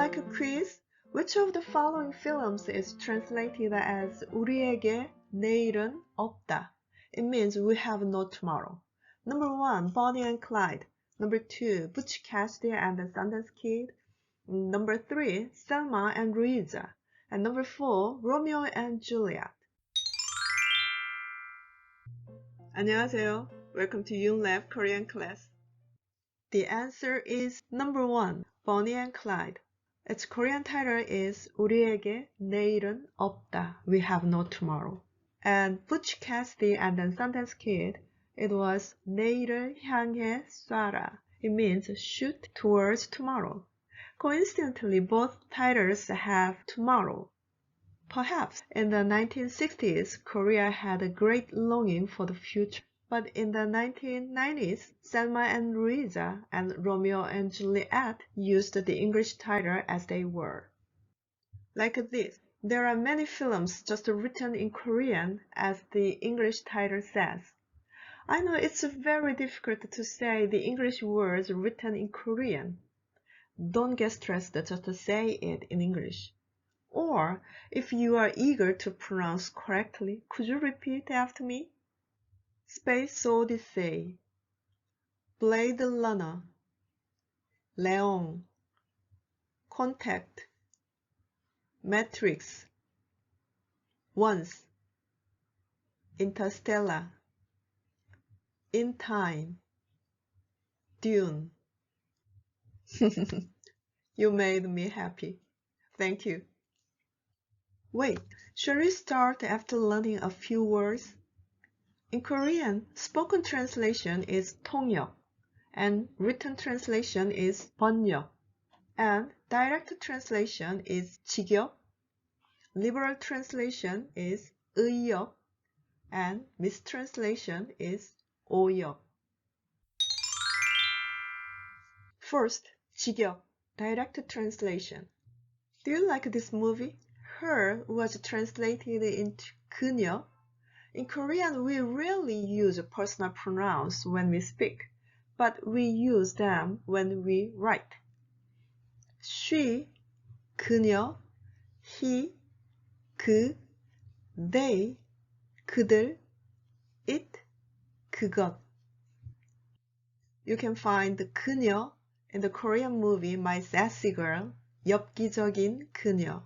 like a quiz? Which of the following films is translated as 우리에게 내일은 없다? It means we have no tomorrow. Number 1, Bonnie and Clyde. Number 2, Butch Cassidy and the Sundance Kid. Number 3, Selma and Louisa. And number 4, Romeo and Juliet. 안녕하세요. Welcome to YouLab Korean class. The answer is number 1, Bonnie and Clyde. Its Korean title is 우리에게 내일은 없다. We have no tomorrow. And Butch Cassidy and the Sundance Kid, it was 내일을 향해 쏴라. It means shoot towards tomorrow. Coincidentally, both titles have tomorrow. Perhaps in the 1960s, Korea had a great longing for the future. But in the 1990s, Selma and Louisa and Romeo and Juliet used the English title as they were. Like this, there are many films just written in Korean as the English title says. I know it's very difficult to say the English words written in Korean. Don't get stressed, just say it in English. Or, if you are eager to pronounce correctly, could you repeat after me? Space Odyssey, Blade Runner, Leon, Contact, Matrix, Once, Interstellar, In Time, Dune. You made me happy. Thank you. Wait, shall we start after learning a few words? In Korean, spoken translation is 통역, and written translation is 번역, and direct translation is 직역, liberal translation is 의역, and mistranslation is 오역. First, 직역, direct translation. Do you like this movie? Her was translated into 그녀. In Korean, we rarely use personal pronouns when we speak, but we use them when we write. She, 그녀, he, 그, they, 그들, it, 그것. You can find 그녀 in the Korean movie My Sassy Girl, 엽기적인 그녀.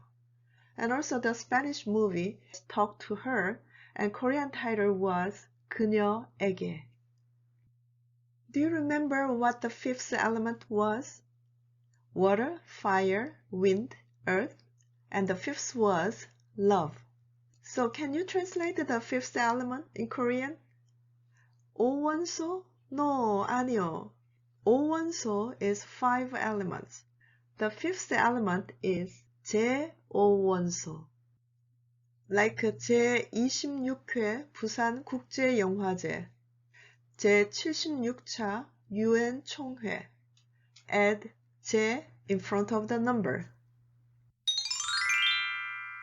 And also the Spanish movie Talk to Her, and Korean title was 그녀에게. Do you remember what the fifth element was? Water, fire, wind, earth, and the fifth was love. So can you translate the fifth element in Korean? 오원소? No, 아니요. 오원소 is 5 elements. The fifth element is 제5원소. Like 제26회 부산국제영화제, 제76차 UN 총회. Add 제 in front of the number.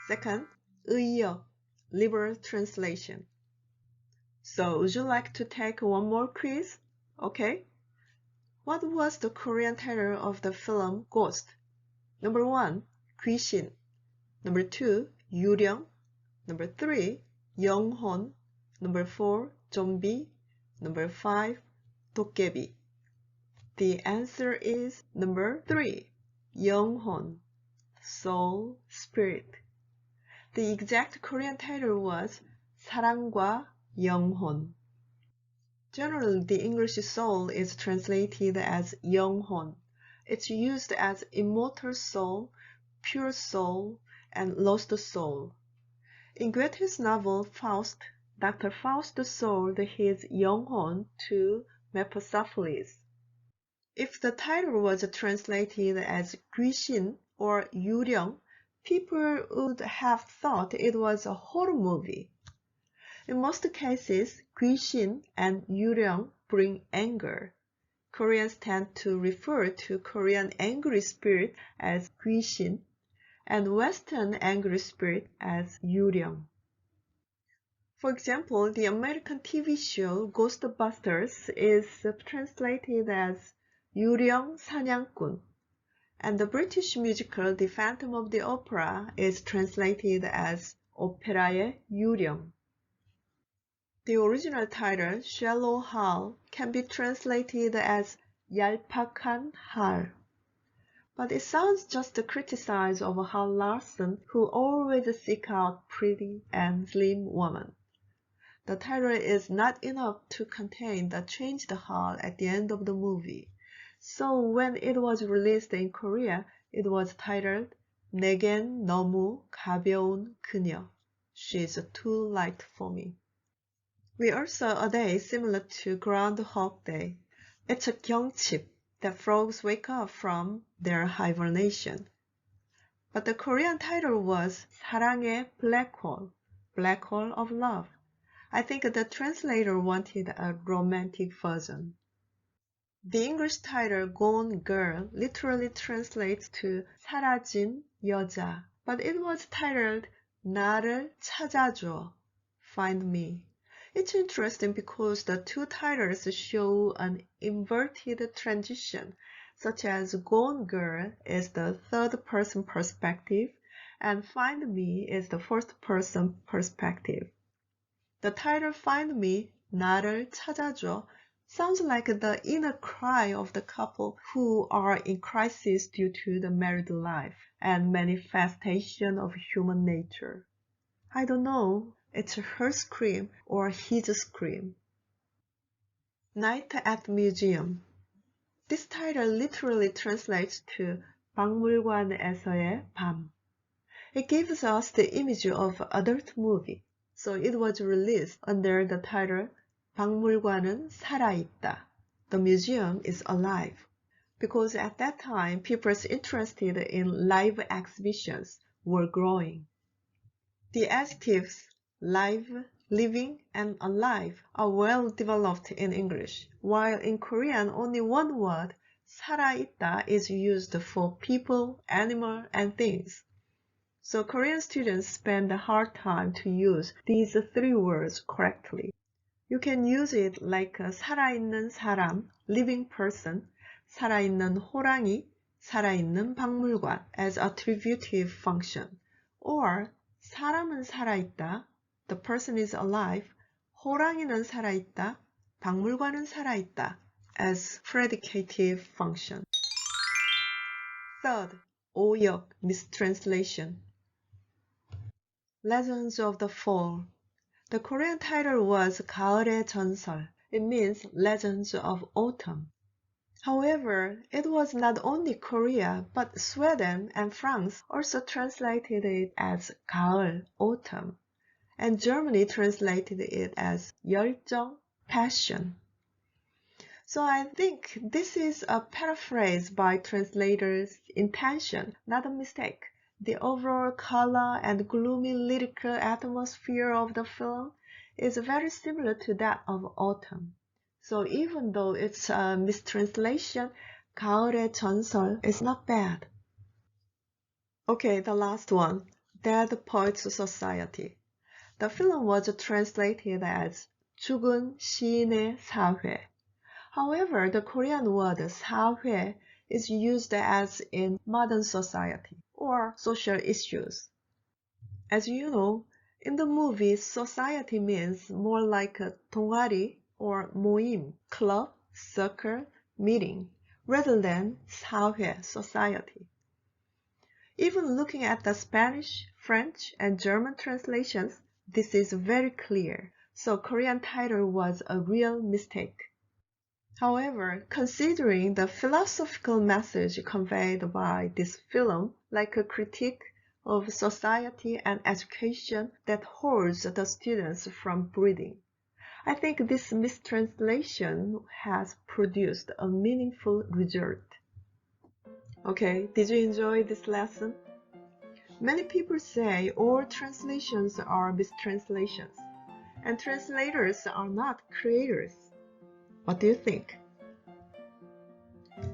Second, 의역, liberal translation. So, would you like to take one more quiz? Okay. What was the Korean title of the film Ghost? Number 1, 귀신. Number 2, 유령. Number 3, 영혼. Number 4, zombie. Number 5, 도깨비. The answer is number 3, 영혼, soul, spirit. The exact Korean title was 사랑과 영혼. Generally, the English soul is translated as 영혼. It's used as immortal soul, pure soul, and lost soul. In Goethe's novel Faust, Dr. Faust sold his 영혼 to Mephistopheles. If the title was translated as 귀신 or 유령, people would have thought it was a horror movie. In most cases, 귀신 and 유령 bring anger. Koreans tend to refer to Korean angry spirit as 귀신 and Western angry spirit as 유령. For example, the American TV show Ghostbusters is translated as 유령 사냥꾼, And the British musical The Phantom of the Opera is translated as 오페라의 유령. The original title, Shallow Hall, can be translated as 얄팍한 할. But it sounds just to criticize of Hal Larson, who always seek out pretty and slim women. The title is not enough to contain the changed Hal at the end of the movie. So when it was released in Korea, it was titled 내겐 너무 가벼운 그녀. She's too light for me. We also a day similar to Groundhog Day. It's a 경칩 that frogs wake up from their hibernation. But the Korean title was 사랑의 black hole of love. I think the translator wanted a romantic version. The English title Gone Girl literally translates to 사라진 여자, but it was titled 나를 찾아줘, Find Me. It's interesting because the two titles show an inverted transition, such as Gone Girl is the third-person perspective and Find Me is the first-person perspective. The title Find Me, 나를 찾아줘, sounds like the inner cry of the couple who are in crisis due to the married life and manifestation of human nature. I don't know. It's her scream or his scream. Night at the Museum. This title literally translates to 박물관에서의 밤. It gives us the image of adult movie, so it was released under the title 박물관은 살아있다. The museum is alive. Because at that time, people's interested in live exhibitions were growing. The adjectives live, living, and alive are well developed in English, while in Korean only one word, 살아있다, is used for people, animal, and things. So Korean students spend a hard time to use these three words correctly. You can use it like a 살아있는 사람, living person, 살아있는 호랑이, 살아있는 박물관 as attributive function, or 사람은 살아있다, the person is alive, 호랑이는 살아있다, 박물관은 살아있다 as predicative function. Third, 오역, mistranslation. Legends of the Fall. The Korean title was 가을의 전설. It means Legends of Autumn. However, it was not only Korea, but Sweden and France also translated it as 가을, autumn, and Germany translated it as 열정, passion. So I think this is a paraphrase by translator's intention, not a mistake. The overall color and gloomy lyrical atmosphere of the film is very similar to that of autumn. So even though it's a mistranslation, 가을의 전설 is not bad. Okay, the last one, Dead Poets Society. The film was translated as 죽은 시인의 사회. However, the Korean word 사회 is used as in modern society or social issues. As you know, in the movie, society means more like a 동아리 or 모임, club, circle, meeting, rather than 사회, society. Even looking at the Spanish, French, and German translations, this is very clear, so Korean title was a real mistake. However, considering the philosophical message conveyed by this film, like a critique of society and education that holds the students from breathing, I think this mistranslation has produced a meaningful result. Okay, did you enjoy this lesson? Many people say all translations are mistranslations, and translators are not creators. What do you think?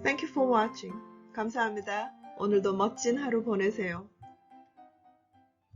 Thank you for watching. 감사합니다. 오늘도 멋진 하루 보내세요.